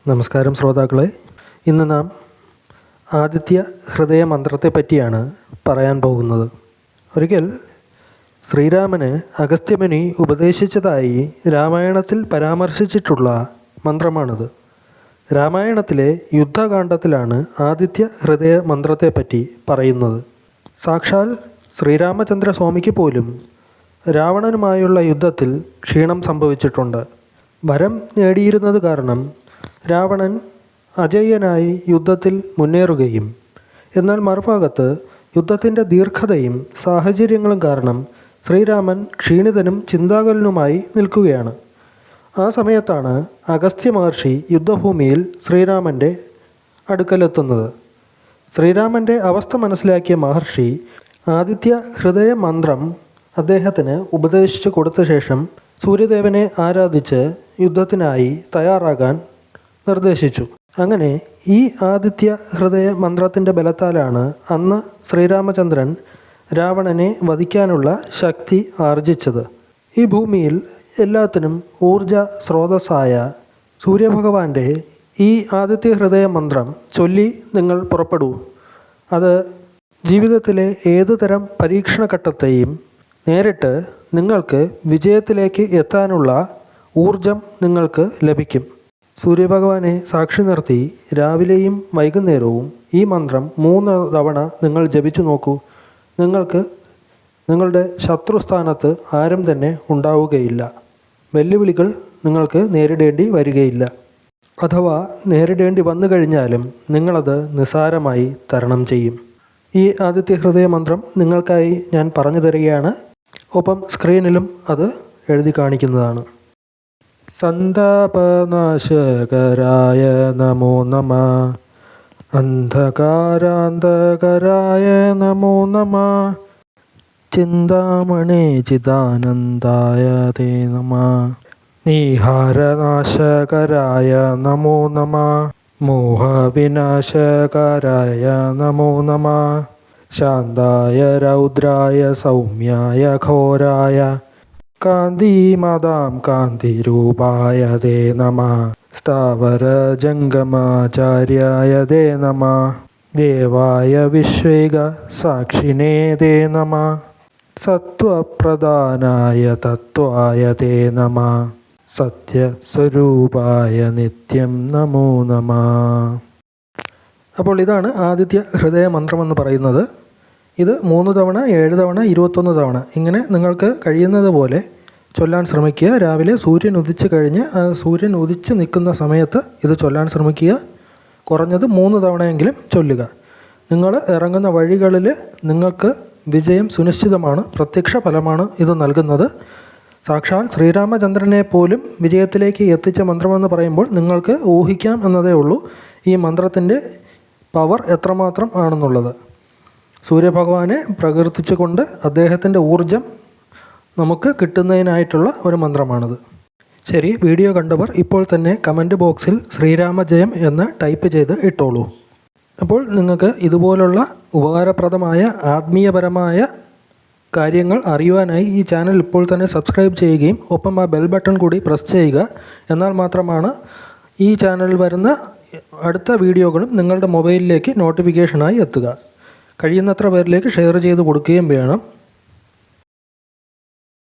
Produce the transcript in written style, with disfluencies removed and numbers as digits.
നമസ്കാരം ശ്രോതാക്കളെ. ഇന്ന് നാം ആദിത്യ ഹൃദയ മന്ത്രത്തെ പറ്റിയാണ് പറയാൻ പോകുന്നത്. ഒരിക്കൽ ശ്രീരാമന് അഗസ്ത്യമുനി ഉപദേശിച്ചതായി രാമായണത്തിൽ പരാമർശിച്ചിട്ടുള്ള മന്ത്രമാണിത്. രാമായണത്തിലെ യുദ്ധകാണ്ഡത്തിലാണ് ആദിത്യ ഹൃദയ മന്ത്രത്തെപ്പറ്റി പറയുന്നത്. സാക്ഷാൽ ശ്രീരാമചന്ദ്ര സ്വാമിക്ക് പോലും രാവണനുമായുള്ള യുദ്ധത്തിൽ ക്ഷീണം സംഭവിച്ചിട്ടുണ്ട്. വരം നേടിയിരുന്നത് കാരണം രാവണൻ അജയ്യനായി യുദ്ധത്തിൽ മുന്നേറുകയും എന്നാൽ മറുഭാഗത്ത് യുദ്ധത്തിൻ്റെ ദീർഘതയും സാഹചര്യങ്ങളും കാരണം ശ്രീരാമൻ ക്ഷീണിതനും ചിന്താകുലനുമായി നിൽക്കുകയാണ്. ആ സമയത്താണ് അഗസ്ത്യ മഹർഷി യുദ്ധഭൂമിയിൽ ശ്രീരാമൻ്റെ അടുക്കലെത്തുന്നത്. ശ്രീരാമൻ്റെ അവസ്ഥ മനസ്സിലാക്കിയ മഹർഷി ആദിത്യ ഹൃദയ മന്ത്രം അദ്ദേഹത്തിന് ഉപദേശിച്ചു കൊടുത്ത ശേഷം സൂര്യദേവനെ ആരാധിച്ച് യുദ്ധത്തിനായി തയ്യാറാകാൻ നിർദ്ദേശിച്ചു. അങ്ങനെ ഈ ആദിത്യ ഹൃദയ മന്ത്രത്തിൻ്റെ ബലത്താലാണ് അന്ന് ശ്രീരാമചന്ദ്രൻ രാവണനെ വധിക്കാനുള്ള ശക്തി ആർജിച്ചത്. ഈ ഭൂമിയിൽ എല്ലാത്തിനും ഊർജ സ്രോതസ്സായ സൂര്യഭഗവാന്റെ ഈ ആദിത്യ ഹൃദയ മന്ത്രം ചൊല്ലി നിങ്ങൾ പുറപ്പെടൂ. അത് ജീവിതത്തിലെ ഏതു തരം പരീക്ഷണഘട്ടത്തെയും നേരിട്ട് നിങ്ങൾക്ക് വിജയത്തിലേക്ക് എത്താനുള്ള ഊർജം നിങ്ങൾക്ക് ലഭിക്കും. സൂര്യഭഗവാനെ സാക്ഷി നിർത്തി രാവിലെയും വൈകുന്നേരവും ഈ മന്ത്രം 3 തവണ നിങ്ങൾ ജപിച്ചു നോക്കൂ. നിങ്ങൾക്ക് നിങ്ങളുടെ ശത്രുസ്ഥാനത്ത് ആരും തന്നെ ഉണ്ടാവുകയില്ല. വെല്ലുവിളികൾ നിങ്ങൾക്ക് നേരിടേണ്ടി വരികയില്ല. അഥവാ നേരിടേണ്ടി വന്നു കഴിഞ്ഞാലും നിങ്ങളത് നിസ്സാരമായി തരണം ചെയ്യും. ഈ ആദിത്യ ഹൃദയ മന്ത്രം നിങ്ങൾക്കായി ഞാൻ പറഞ്ഞു തരികയാണ്. ഒപ്പം സ്ക്രീനിലും അത് എഴുതി കാണിക്കുന്നതാണ്. സന്താപനാശകരായ നമോ നമഃ. അന്ധകാരാന്തകരായ നമോ നമഃ. ചിന്താമണി ചിദാനന്ദായ തേ നമഃ. നീഹാരനാശകരായ നമോ നമഃ. മോഹവിനാശകരായ നമോ നമഃ. ശാന്തായ രൗദ്രായ സൗമ്യായ ഘോരായ കാന്തിമതാം കാന്തിരൂപായ തേ നമഃ. സ്ഥാവരജംഗമാചാര്യായ തേ നമഃ. ദേവായ വിശ്വേക സാക്ഷിണേ തേ നമഃ. സത്വപ്രധാനായ തത്വായ തേ നമഃ. സത്യസ്വരൂപായ നിത്യം നമോ നമഃ. അപ്പോൾ ഇതാണ് ആദിത്യ ഹൃദയ മന്ത്രമെന്ന് പറയുന്നത്. ഇത് 3 തവണ, 7 തവണ, 21 തവണ ഇങ്ങനെ നിങ്ങൾക്ക് കഴിയുന്നത് പോലെ ചൊല്ലാൻ ശ്രമിക്കുക. രാവിലെ സൂര്യൻ ഉദിച്ച് കഴിഞ്ഞ് സൂര്യൻ ഉദിച്ച് നിൽക്കുന്ന സമയത്ത് ഇത് ചൊല്ലാൻ ശ്രമിക്കുക. കുറഞ്ഞത് 3 തവണയെങ്കിലും ചൊല്ലുക. നിങ്ങൾ ഇറങ്ങുന്ന വഴികളിൽ നിങ്ങൾക്ക് വിജയം സുനിശ്ചിതമാണ്. പ്രത്യക്ഷ ഫലമാണ് ഇത് നൽകുന്നത്. സാക്ഷാൽ ശ്രീരാമചന്ദ്രനെ പോലും വിജയത്തിലേക്ക് എത്തിച്ച മന്ത്രമെന്ന് പറയുമ്പോൾ നിങ്ങൾക്ക് ഊഹിക്കാം എന്നതേ ഉള്ളൂ ഈ മന്ത്രത്തിൻ്റെ പവർ എത്രമാത്രം ആണെന്നുള്ളത്. സൂര്യഭഗവാനെ പ്രകീർത്തിച്ചുകൊണ്ട് അദ്ദേഹത്തിൻ്റെ ഊർജം നമുക്ക് കിട്ടുന്നതിനായിട്ടുള്ള ഒരു മന്ത്രമാണിത്. ശരി, വീഡിയോ കണ്ടവർ ഇപ്പോൾ തന്നെ കമൻറ്റ് ബോക്സിൽ ശ്രീരാമജയം എന്ന് ടൈപ്പ് ചെയ്ത് ഇട്ടോളൂ. അപ്പോൾ നിങ്ങൾക്ക് ഇതുപോലുള്ള ഉപകാരപ്രദമായ ആത്മീയപരമായ കാര്യങ്ങൾ അറിയുവാനായി ഈ ചാനൽ ഇപ്പോൾ തന്നെ സബ്സ്ക്രൈബ് ചെയ്യുകയും ഒപ്പം ആ ബെൽ ബട്ടൺ കൂടി പ്രസ് ചെയ്യുക. എന്നാൽ മാത്രമാണ് ഈ ചാനലിൽ വരുന്ന അടുത്ത വീഡിയോകളും നിങ്ങളുടെ മൊബൈലിലേക്ക് നോട്ടിഫിക്കേഷനായി എത്തുക. കഴിയുന്നത്ര പേരിലേക്ക് ഷെയർ ചെയ്ത് കൊടുക്കുകയും വേണം.